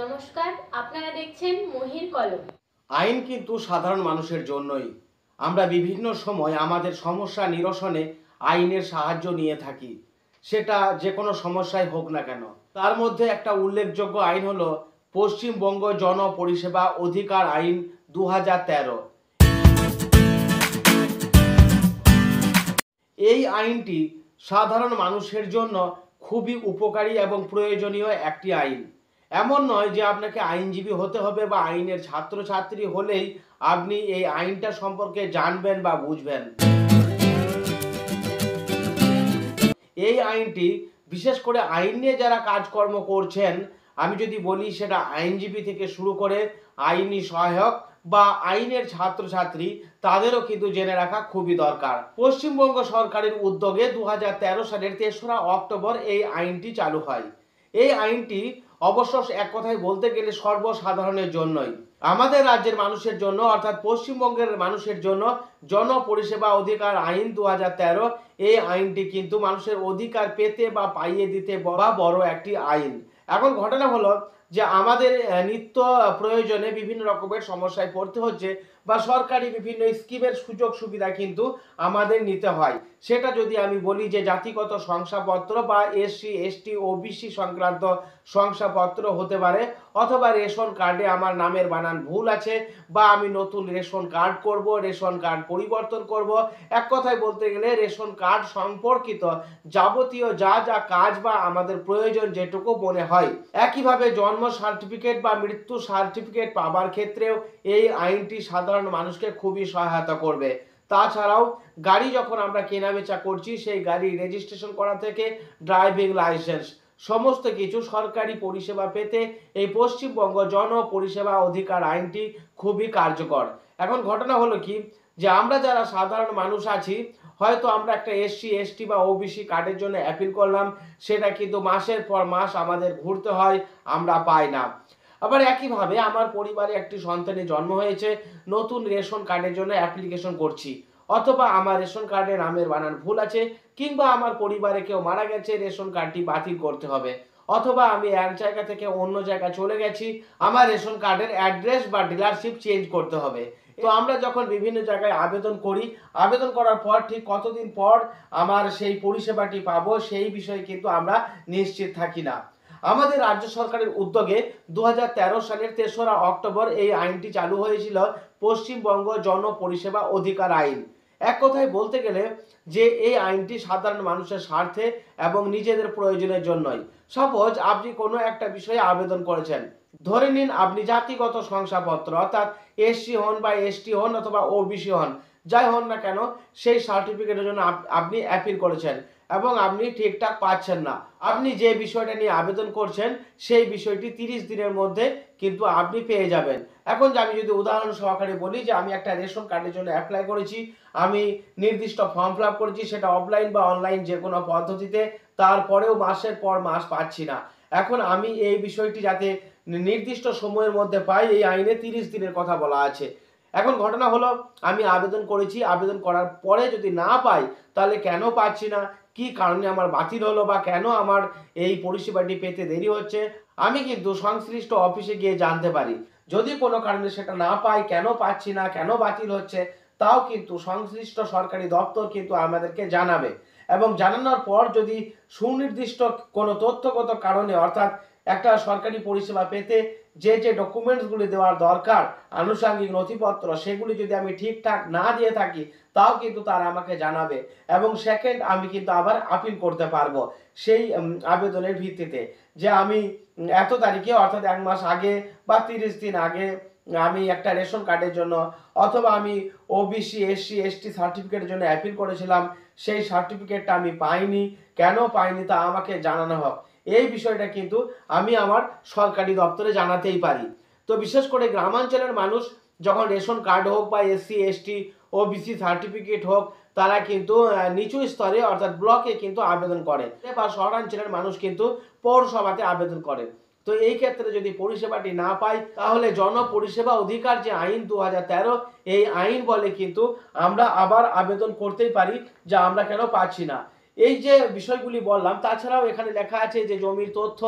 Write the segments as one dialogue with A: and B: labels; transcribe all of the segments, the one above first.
A: নমস্কার, আপনারা দেখছেন মহির কলম।
B: আইন কিন্তু সাধারণ মানুষের জন্যই। আমরা বিভিন্ন সময় আমাদের সমস্যা নিরসনে আইনের সাহায্য নিয়ে থাকি, সেটা যে কোনো সমস্যাই হোক না কেন। তার মধ্যে একটা উল্লেখযোগ্য আইন হলো পশ্চিমবঙ্গ জন পরিষেবা অধিকার আইন 2013। এই আইনটি সাধারণ মানুষের জন্য খুবই উপকারী এবং প্রয়োজনীয় একটি আইন। এমন নয় যে আপনাকে আইনজীবী হতে হবে বা আইনের ছাত্রছাত্রী হলেই আপনি এই আইনটা সম্পর্কে জানবেন বা বুঝবেন। এই আইনটি বিশেষ করে আইন নিয়ে যারা কাজকর্ম করছেন, আমি যদি বলি সেটা আইনজীবী থেকে শুরু করে আইনি সহায়ক বা আইনের ছাত্রছাত্রী, তাদেরও কিন্তু জেনে রাখা খুবই দরকার। পশ্চিমবঙ্গ সরকারের উদ্যোগে 2013 সালের 3রা অক্টোবর এই আইনটি চালু হয়। এই আইনটি অবশ্য এক কথায় বলতে গেলে সর্বসাধারণের জন্যই। আমাদের রাজ্যের মানুষের জন্য অর্থাৎ পশ্চিমবঙ্গের মানুষের জন্য জন পরিষেবা অধিকার আইন 2013, এই আইনটি কিন্তু মানুষের অধিকার পেতে বা পাইয়ে দিতে বড় একটি আইন। এখন ঘটনা হলো যে আমাদের নিত্য প্রয়োজনে বিভিন্ন রকমের সমস্যায় পড়তে হচ্ছে বা সরকারি বিভিন্ন স্কিমের সুযোগ সুবিধা কিন্তু আমাদের নিতে হয়। সেটা যদি আমি বলি যে জাতিগত শংসাপত্র বা এসসি এসটি ওবিসি সংক্রান্ত শংসাপত্র হতে পারে, অথবা রেশন কার্ডে আমার নামের বানান ভুল আছে বা আমি নতুন রেশন কার্ড করব, রেশন কার্ড পরিবর্তন করব, এক কথায় বলতে গেলে রেশন কার্ড সম্পর্কিত যাবতীয় যা যা কাজ বা আমাদের প্রয়োজন যেটুকু মনে হয়। একইভাবে জন্ম সার্টিফিকেট বা মৃত্যু সার্টিফিকেট পাবার ক্ষেত্রেও এই আইনটি সাধারণ মানুষকে খুবই সহায়তা করবে। তাছাড়াও গাড়ি যখন আমরা কেনাবেচা করছি, সেই গাড়ি রেজিস্ট্রেশন করা থেকে ড্রাইভিং লাইসেন্স সমস্ত কিছু সরকারি পরিষেবা পেতে এই পশ্চিমবঙ্গ জন পরিষেবা অধিকার আইনটি খুবই কার্যকর। এখন ঘটনা হলো কি, যে আমরা যারা সাধারণ মানুষ আছি, হয়তো আমরা একটা এসসি এসটি বা ওবিসি কার্ডের জন্য অ্যাপিল করলাম, সেটা কিন্তু মাসের পর মাস আমাদের ঘুরতে হয়, আমরা পাই না। আবার একইভাবে আমার পরিবারে একটি সন্তানের জন্ম হয়েছে, নতুন রেশন কার্ডের জন্য অ্যাপ্লিকেশন করছি, অথবা আমার রেশন কার্ডে নামের বানান ভুল আছে, কিংবা আমার পরিবারে কেউ মারা গেছে, রেশন কার্ডটি বাতিল করতে হবে, অথবা আমি এক জায়গা থেকে অন্য জায়গায় চলে গেছি, আমার রেশন কার্ডের অ্যাড্রেস বা ডিলারশিপ চেঞ্জ করতে হবে। তো আমরা যখন বিভিন্ন জায়গায় আবেদন করি, আবেদন করার পর ঠিক কতদিন পর আমার সেই পরিষেবাটি পাবো সেই বিষয়ে কিন্তু আমরা নিশ্চিত থাকি না। আমাদের রাজ্য সরকারের উদ্যোগে 2013 সালের 3রা অক্টোবর এই আইনটি চালু হয়েছিল, পশ্চিমবঙ্গ জন পরিষেবা অধিকার আইন। এক কথায় বলতে গেলে যে এই আইনটি সাধারণ মানুষের স্বার্থে এবং নিজেদের প্রয়োজনের জন্যই। সাপোজ আপনি কোনো একটা বিষয়ে আবেদন করেছেন, ধরে নিন আপনি জাতিগত শংসাপত্র অর্থাৎ এসসি হন বা এসটি হন অথবা ওবিসি হন, যাই হন না কেন, সেই সার্টিফিকেটের জন্য আপনি অ্যাপিল করেছেন এবং আপনি ঠিকঠাক পাচ্ছেন না। আপনি যে বিষয়টা নিয়ে আবেদন করছেন সেই বিষয়টি 30 দিনের মধ্যে কিন্তু আপনি পেয়ে যাবেন। এখন যে আমি যদি উদাহরণ সহকারে বলি যে আমি একটা রেশন কার্ডের জন্য অ্যাপ্লাই করেছি, আমি নির্দিষ্ট ফর্ম ফিল আপ করেছি, সেটা অফলাইন বা অনলাইন যে কোনো পদ্ধতিতে, তারপরেও মাসের পর মাস পাচ্ছি না। এখন আমি এই বিষয়টি যাতে নির্দিষ্ট সময়ের মধ্যে পাই, এই আইনে 30 দিনের কথা বলা আছে। এখন ঘটনা হলো আমি আবেদন করেছি, আবেদন করার পরে যদি না পাই, তাহলে কেন পাচ্ছি না, কি কারণে আমার বাতিল হলো বা কেন আমার এই পরিষেবাটি পেতে দেরি হচ্ছে, আমি কিন্তু সংশ্লিষ্ট অফিসে গিয়ে জানতে পারি। যদি কোনো কারণে সেটা না পাই, কেন পাচ্ছি না, কেন বাতিল হচ্ছে, তাও কিন্তু সংশ্লিষ্ট সরকারি দপ্তর কিন্তু আমাদেরকে জানাবে। এবং জানানোর পর যদি সুনির্দিষ্ট কোনো তথ্যগত কারণে অর্থাৎ একটা সরকারি পরিষেবা পেতে যে যে ডকুমেন্টসগুলি দেওয়ার দরকার, আনুষঙ্গিক নথিপত্র, সেগুলি যদি আমি ঠিকঠাক না দিয়ে থাকি, তাও কিন্তু তারা আমাকে জানাবে এবং সেকেন্ড আমি কিন্তু আবার আপিল করতে পারবো সেই আবেদনের ভিত্তিতে, যে আমি এত তারিখে অর্থাৎ 1 মাস আগে বা 30 দিন আগে আমি একটা রেশন কার্ডের জন্য অথবা আমি ওবিসি এসসি এসটি সার্টিফিকেটের জন্য অ্যাপিল করেছিলাম, সেই সার্টিফিকেটটা আমি পাইনি, কেন পাইনি তা আমাকে জানানো হোক। এই বিষয়টা কিন্তু আমি আমার সরকারি দপ্তরে জানাতেই পারি। তো বিশেষ করে গ্রামাঞ্চলের মানুষ যখন রেশন কার্ড হোক বা এসসি এসটি ওবিসি সার্টিফিকেট হোক, তারা কিন্তু নিচু স্তরে অর্থাৎ ব্লকে কিন্তু আবেদন করে, বা শহরাঞ্চলের মানুষ কিন্তু পৌরসভাতে আবেদন করে। তো এই ক্ষেত্রে যদি পরিষেবাটি না পাই, তাহলে জন পরিষেবা অধিকার যে আইন 2013, এই আইন বলে কিন্তু আমরা আবার আবেদন করতেই পারি যে আমরা কেন পাচ্ছি না। এই যে বিষয়গুলি বললাম, তাছাড়াও এখানে লেখা আছে যে জমির তথ্য,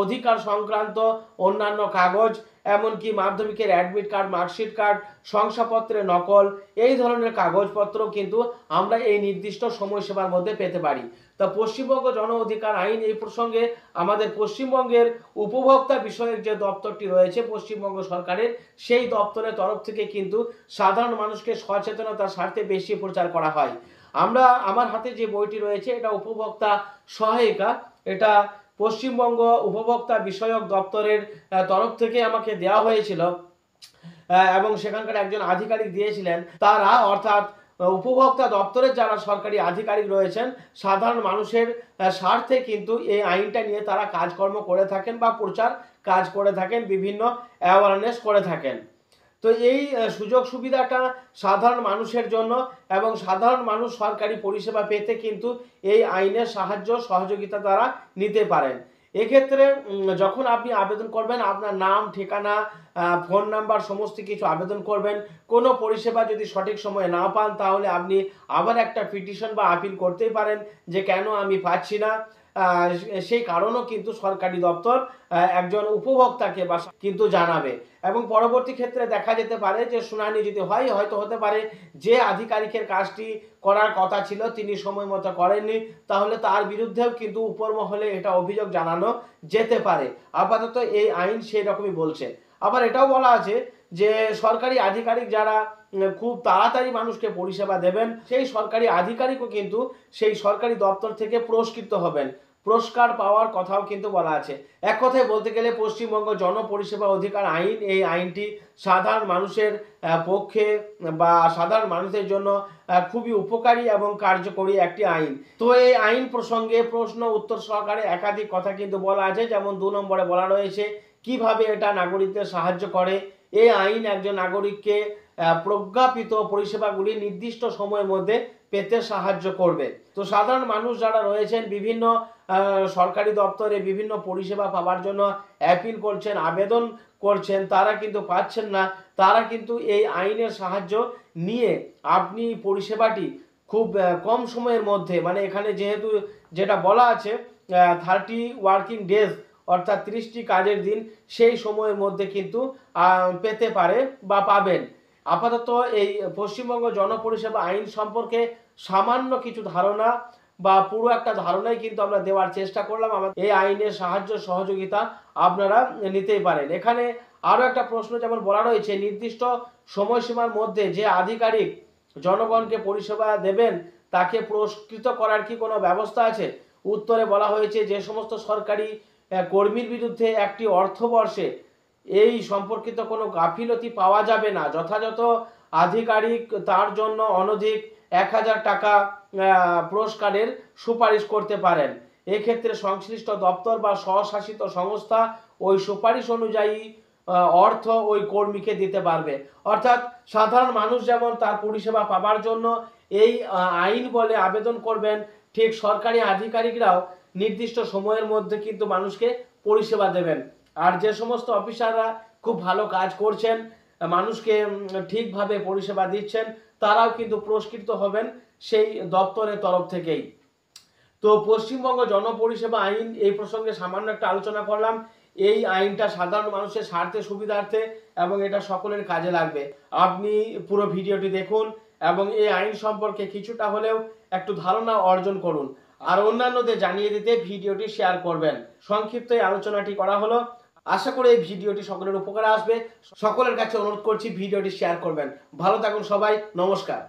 B: অধিকার সংক্রান্ত অন্যান্য কাগজ, এমনকি মাধ্যমিকের অ্যাডমিট কার্ড, মার্কশিট কার্ড, শংসাপত্রের নকল, এই ধরনের কাগজপত্র কিন্তু আমরা এই নির্দিষ্ট সময়সীমার মধ্যে পেতে পারি। তা পশ্চিমবঙ্গ জন অধিকার আইন এই প্রসঙ্গে আমাদের পশ্চিমবঙ্গের উপভোক্তা বিষয়ক যে দপ্তরটি রয়েছে পশ্চিমবঙ্গ সরকারের, সেই দপ্তরের তরফ থেকে কিন্তু সাধারণ মানুষকে সচেতনতার স্বার্থে বেশি প্রচার করা হয়। আমার হাতে যে বইটি রয়েছে এটা উপভোক্তা সহায়িকা, এটা পশ্চিমবঙ্গ উপভোক্তা বিষয়ক দপ্তরের তরফ থেকে আমাকে দেওয়া হয়েছিল এবং সেখানকার একজন আধিকারিক দিয়েছিলেন। তারা অর্থাৎ উপভোক্তা দপ্তরের যারা সরকারি আধিকারিক রয়েছেন, সাধারণ মানুষের স্বার্থে কিন্তু এই আইনটা নিয়ে তারা কাজকর্ম করে থাকেন বা প্রচার কাজ করে থাকেন, বিভিন্ন অ্যাওয়ারনেস করে থাকেন। তো এই সুযোগ সুবিধাটা সাধারণ মানুষের জন্য, এবং সাধারণ মানুষ সরকারি পরিষেবা পেতে কিন্তু এই আইনের সাহায্য সহযোগিতা তারা নিতে পারেন। এক্ষেত্রে যখন আপনি আবেদন করবেন, আপনার নাম, ঠিকানা, ফোন নাম্বার সমস্ত কিছু আবেদন করবেন। কোনো পরিষেবা যদি সঠিক সময়ে না পান, তাহলে আপনি আবার একটা পিটিশন বা আপিল করতেই পারেন যে কেন আমি পাচ্ছি না। সেই কারণও কিন্তু সরকারি দপ্তর একজন উপভোক্তাকে বা কিন্তু জানাবে, এবং পরবর্তী ক্ষেত্রে দেখা যেতে পারে যে শুনানি যদি হয়, হয়তো হতে পারে যে আধিকারিকের কাজটি করার কথা ছিল তিনি সময় মতো করেননি, তাহলে তার বিরুদ্ধেও কিন্তু উপর মহলে এটা অভিযোগ জানানো যেতে পারে। আপাতত এই আইন সেই রকমই বলছে। আবার এটাও বলা আছে যে সরকারি আধিকারিক যারা খুব তাড়াতাড়ি মানুষকে পরিষেবা দেবেন, সেই সরকারি আধিকারিকও কিন্তু সেই সরকারি দপ্তর থেকে পুরস্কৃত হবেন, পুরস্কার পাওয়ার কথাও কিন্তু বলা আছে। এক কথায় বলতে গেলে পশ্চিমবঙ্গ জনপরিষেবা অধিকার আইন, এই আইনটি সাধারণ মানুষের পক্ষে বা সাধারণ মানুষের জন্য খুবই উপকারী এবং কার্যকরী একটি আইন। তো এই আইন প্রসঙ্গে প্রশ্ন উত্তর সহকারে একাধিক কথা কিন্তু বলা আছে। যেমন 2 নম্বরে বলা রয়েছে কিভাবে এটা নাগরিকদের সাহায্য করে। এই আইন একজন নাগরিককে প্রজ্ঞাপিত পরিষেবাগুলি নির্দিষ্ট সময়ের মধ্যে পেতে সাহায্য করবে। তো সাধারণ মানুষ যারা রয়েছেন বিভিন্ন সরকারি দপ্তরে বিভিন্ন পরিষেবা পাওয়ার জন্য অ্যাপিল করছেন, আবেদন করছেন, তারা কিন্তু পাচ্ছেন না, তারা কিন্তু এই আইনের সাহায্য নিয়ে আপনি পরিষেবাটি খুব কম সময়ের মধ্যে, মানে এখানে যেহেতু যেটা বলা আছে 30 ওয়ার্কিং ডেজ অর্থাৎ 30টি কাজের দিন, সেই সময়ের মধ্যে কিন্তু পেতে পারে বা পাবেন। আপাতত এই পশ্চিমবঙ্গ জনপরিষেবা আইন সম্পর্কে সামান্য কিছু ধারণা বা পুরো একটা ধারণাই কিন্তু আমরা দেওয়ার চেষ্টা করলাম। এই আইনের সাহায্য সহযোগিতা আপনারা নিতেই পারেন। এখানে আরও একটা প্রশ্ন যেমন বলা রয়েছে, নির্দিষ্ট সময়সীমার মধ্যে যে আধিকারিক জনগণকে পরিষেবা দেবেন তাকে পুরস্কৃত করার কি কোনো ব্যবস্থা আছে? উত্তরে বলা হয়েছে যে সমস্ত সরকারি কর্মীর বিরুদ্ধে একটি অর্থবর্ষে এই সম্পর্কিত কোনো গাফিলতি পাওয়া যাবে না। যথাযথ আধিকারিক তার জন্য অনধিক 1000 টাকা পুরস্কারের সুপারিশ করতে পারেন। এক্ষেত্রে সংশ্লিষ্ট দপ্তর বা স্বশাসিত সংস্থা ওই সুপারিশ অনুযায়ী অর্থ ওই কর্মীকে দিতে পারবে। অর্থাৎ সাধারণ মানুষ যেমন তার পরিষেবা পাবার জন্য এই আইন বলে আবেদন করবেন, ঠিক সরকারি আধিকারিকরাও নির্দিষ্ট সময়ের মধ্যে কিন্তু মানুষকে পরিষেবা দেবেন। আর যে সমস্ত অফিসাররা খুব ভালো কাজ করছেন, মানুষকে ঠিকভাবে পরিষেবা দিচ্ছেন, তারাও কিন্তু পুরস্কৃত হবেন সেই দপ্তরের তরফ থেকেই। তো পশ্চিমবঙ্গ জনপরিষেবা আইন এই প্রসঙ্গে সামান্য একটা আলোচনা করলাম। এই আইনটা সাধারণ মানুষের স্বার্থে সুবিধার্থে এবং এটা সকলের কাজে লাগবে। আপনি পুরো ভিডিওটি দেখুন এবং এই আইন সম্পর্কে কিছুটা হলেও একটু ধারণা অর্জন করুন, আর অন্যান্যদের জানিয়ে দিতে ভিডিওটি শেয়ার করবেন। সংক্ষিপ্ত এই আলোচনাটি করা হলো। আশা করি এই ভিডিওটি সকলের উপকারে আসবে। সকলের কাছে অনুরোধ করছি ভিডিওটি শেয়ার করবেন। ভালো থাকুন সবাই, নমস্কার।